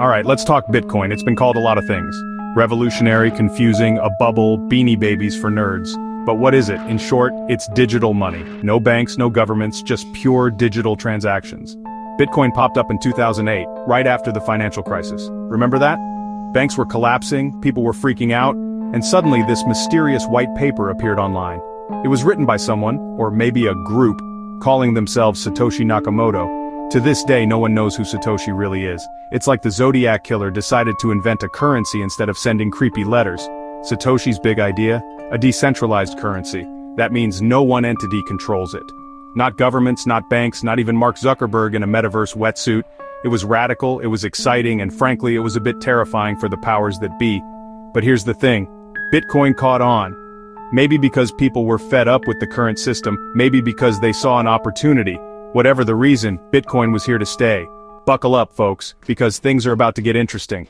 Alright, let's talk Bitcoin. It's been called a lot of things. Revolutionary, confusing, a bubble, beanie babies for nerds. But what is it? In short, it's digital money. No banks, no governments, just pure digital transactions. Bitcoin popped up in 2008, right after the financial crisis. Remember that? Banks were collapsing, people were freaking out, and suddenly this mysterious white paper appeared online. It was written by someone, or maybe a group, calling themselves Satoshi Nakamoto. To this day, no one knows who Satoshi really is. It's like the Zodiac Killer decided to invent a currency instead of sending creepy letters. Satoshi's big idea? A decentralized currency. That means no one entity controls it. Not governments, not banks, not even Mark Zuckerberg in a metaverse wetsuit. It was radical, it was exciting, and frankly, it was a bit terrifying for the powers that be. But here's the thing. Bitcoin caught on. Maybe because people were fed up with the current system, maybe because they saw an opportunity. Whatever the reason, Bitcoin was here to stay. Buckle up, folks, because things are about to get interesting.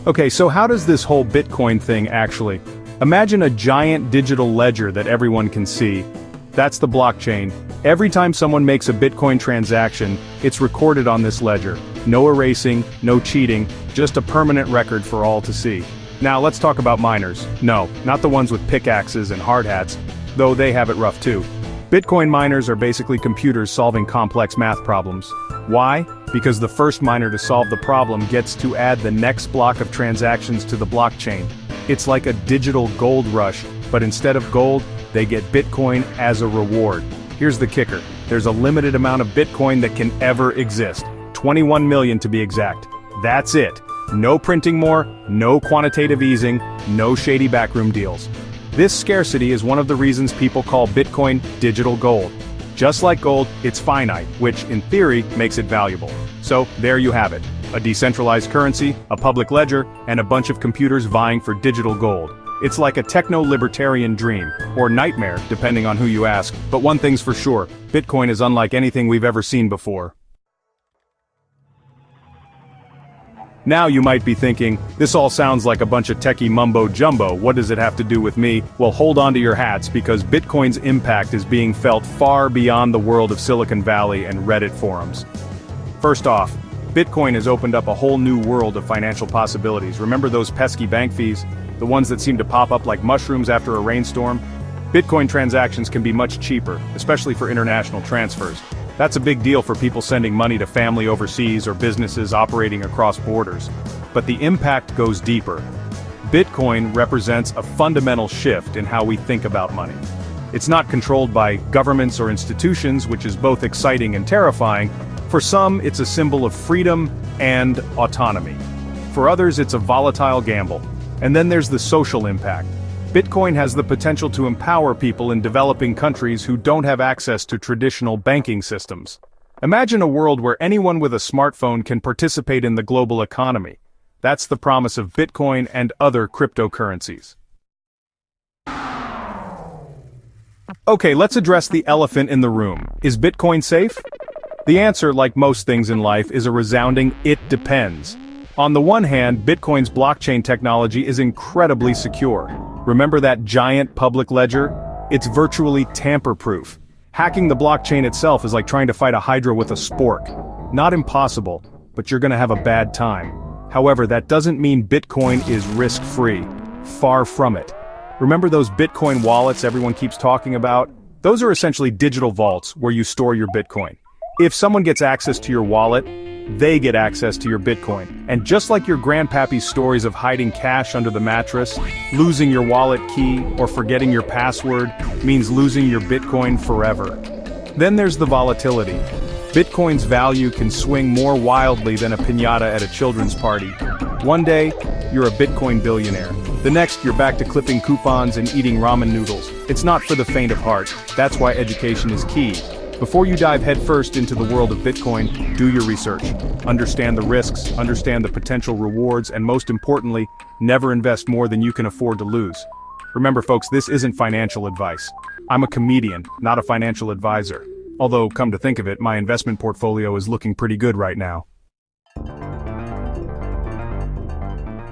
Okay, so how does this whole Bitcoin thing actually? Imagine a giant digital ledger that everyone can see. That's the blockchain. Every time someone makes a Bitcoin transaction, it's recorded on this ledger. No erasing, no cheating, just a permanent record for all to see. Now let's talk about miners. No, not the ones with pickaxes and hard hats, though they have it rough too. Bitcoin miners are basically computers solving complex math problems. Why? Because the first miner to solve the problem gets to add the next block of transactions to the blockchain. It's like a digital gold rush, but instead of gold, they get Bitcoin as a reward. Here's the kicker. There's a limited amount of Bitcoin that can ever exist. 21 million to be exact. That's it. No printing more, no quantitative easing, no shady backroom deals. This scarcity is one of the reasons people call Bitcoin digital gold. Just like gold, it's finite, which, in theory, makes it valuable. So, there you have it. A decentralized currency, a public ledger, and a bunch of computers vying for digital gold. It's like a techno-libertarian dream, or nightmare, depending on who you ask, but one thing's for sure, Bitcoin is unlike anything we've ever seen before. Now you might be thinking, this all sounds like a bunch of techie mumbo-jumbo, what does it have to do with me? Well, hold on to your hats because Bitcoin's impact is being felt far beyond the world of Silicon Valley and Reddit forums. First off, Bitcoin has opened up a whole new world of financial possibilities. Remember those pesky bank fees? The ones that seem to pop up like mushrooms after a rainstorm? Bitcoin transactions can be much cheaper, especially for international transfers. That's a big deal for people sending money to family overseas or businesses operating across borders. But the impact goes deeper. Bitcoin represents a fundamental shift in how we think about money. It's not controlled by governments or institutions, which is both exciting and terrifying. For some, it's a symbol of freedom and autonomy. For others, it's a volatile gamble. And then there's the social impact. Bitcoin has the potential to empower people in developing countries who don't have access to traditional banking systems. Imagine a world where anyone with a smartphone can participate in the global economy. That's the promise of Bitcoin and other cryptocurrencies. Okay, let's address the elephant in the room. Is Bitcoin safe? The answer, like most things in life, is a resounding "it depends." On the one hand, Bitcoin's blockchain technology is incredibly secure. Remember that giant public ledger? It's virtually tamper-proof. Hacking the blockchain itself is like trying to fight a hydra with a spork. Not impossible, but you're gonna have a bad time. However, that doesn't mean Bitcoin is risk-free. Far from it. Remember those Bitcoin wallets everyone keeps talking about? Those are essentially digital vaults where you store your Bitcoin. If someone gets access to your wallet, they get access to your Bitcoin. And just like your grandpappy's stories of hiding cash under the mattress, losing your wallet key or forgetting your password means losing your Bitcoin forever. Then there's the volatility. Bitcoin's value can swing more wildly than a piñata at a children's party. One day, you're a Bitcoin billionaire. The next, you're back to clipping coupons and eating ramen noodles. It's not for the faint of heart. That's why education is key. Before you dive headfirst into the world of Bitcoin, do your research. Understand the risks, understand the potential rewards, and most importantly, never invest more than you can afford to lose. Remember folks, this isn't financial advice. I'm a comedian, not a financial advisor. Although, come to think of it, my investment portfolio is looking pretty good right now.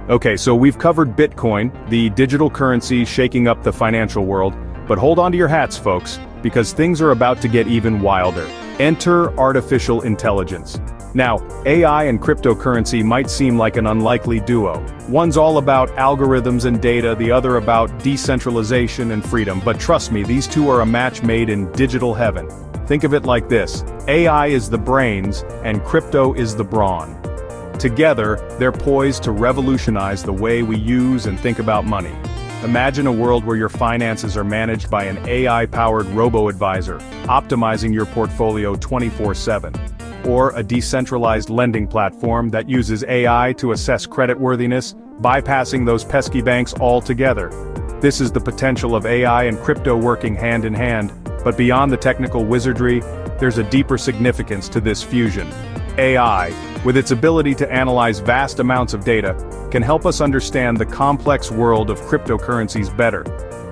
Okay, so we've covered Bitcoin, the digital currency shaking up the financial world, but hold on to your hats, folks. because things are about to get even wilder. Enter artificial intelligence. Now, AI and cryptocurrency might seem like an unlikely duo. One's all about algorithms and data, the other about decentralization and freedom, but trust me, these two are a match made in digital heaven. Think of it like this: AI is the brains, and crypto is the brawn. Together, they're poised to revolutionize the way we use and think about money. Imagine a world where your finances are managed by an AI-powered robo-advisor, optimizing your portfolio 24/7. Or a decentralized lending platform that uses AI to assess creditworthiness, bypassing those pesky banks altogether. This is the potential of AI and crypto working hand in hand, but beyond the technical wizardry, there's a deeper significance to this fusion. AI, with its ability to analyze vast amounts of data, can help us understand the complex world of cryptocurrencies better.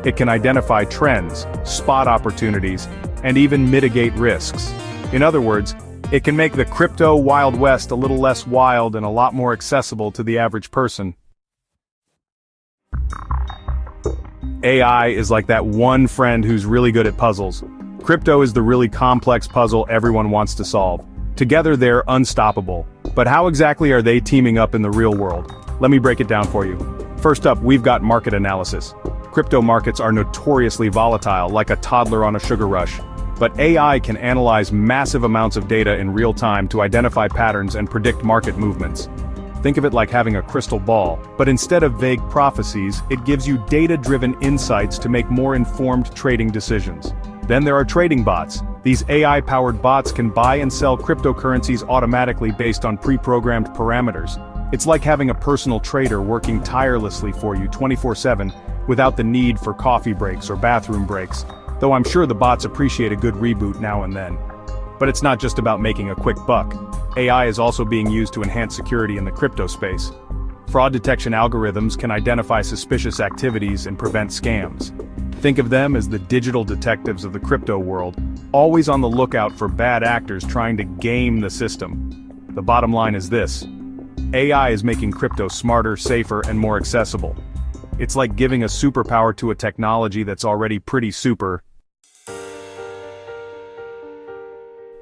It can identify trends, spot opportunities, and even mitigate risks. In other words, it can make the crypto Wild West a little less wild and a lot more accessible to the average person. AI is like that one friend who's really good at puzzles. Crypto is the really complex puzzle everyone wants to solve. Together they're unstoppable. But how exactly are they teaming up in the real world? Let me break it down for you. First up, we've got market analysis. Crypto markets are notoriously volatile, like a toddler on a sugar rush. But AI can analyze massive amounts of data in real time to identify patterns and predict market movements. Think of it like having a crystal ball, but instead of vague prophecies, it gives you data-driven insights to make more informed trading decisions. Then there are trading bots. These AI-powered bots can buy and sell cryptocurrencies automatically based on pre-programmed parameters. It's like having a personal trader working tirelessly for you 24/7 without the need for coffee breaks or bathroom breaks, though I'm sure the bots appreciate a good reboot now and then. But it's not just about making a quick buck. AI is also being used to enhance security in the crypto space. Fraud detection algorithms can identify suspicious activities and prevent scams. Think of them as the digital detectives of the crypto world, always on the lookout for bad actors trying to game the system. The bottom line is this: AI is making crypto smarter, safer, and more accessible. It's like giving a superpower to a technology that's already pretty super.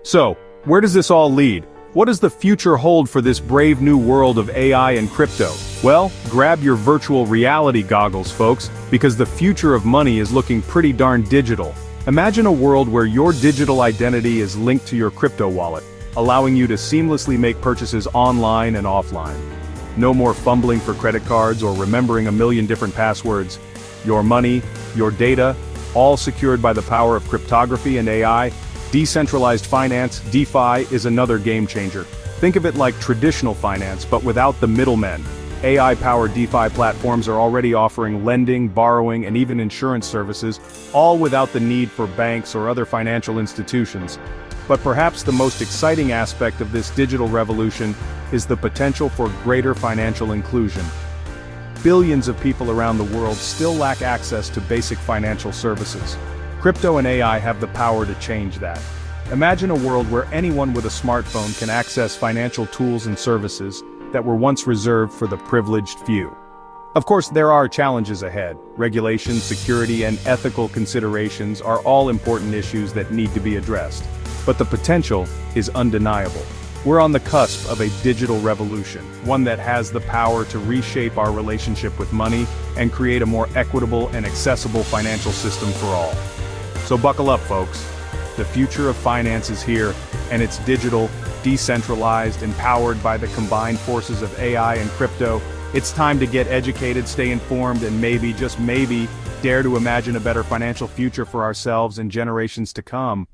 So, where does this all lead? What does the future hold for this brave new world of AI and crypto? Well, grab your virtual reality goggles, folks, because the future of money is looking pretty darn digital. Imagine a world where your digital identity is linked to your crypto wallet, allowing you to seamlessly make purchases online and offline. No more fumbling for credit cards or remembering a million different passwords. Your money, your data, all secured by the power of cryptography and AI. Decentralized finance, DeFi, is another game changer. Think of it like traditional finance, but without the middlemen. AI-powered DeFi platforms are already offering lending, borrowing, and even insurance services, all without the need for banks or other financial institutions. But perhaps the most exciting aspect of this digital revolution is the potential for greater financial inclusion. Billions of people around the world still lack access to basic financial services. Crypto and AI have the power to change that. Imagine a world where anyone with a smartphone can access financial tools and services that were once reserved for the privileged few. Of course, there are challenges ahead. Regulation, security, and ethical considerations are all important issues that need to be addressed. But the potential is undeniable. We're on the cusp of a digital revolution, one that has the power to reshape our relationship with money and create a more equitable and accessible financial system for all. So buckle up, folks. The future of finance is here, and it's digital, decentralized, and powered by the combined forces of AI and crypto. It's time to get educated, stay informed, and maybe, just maybe, dare to imagine a better financial future for ourselves and generations to come.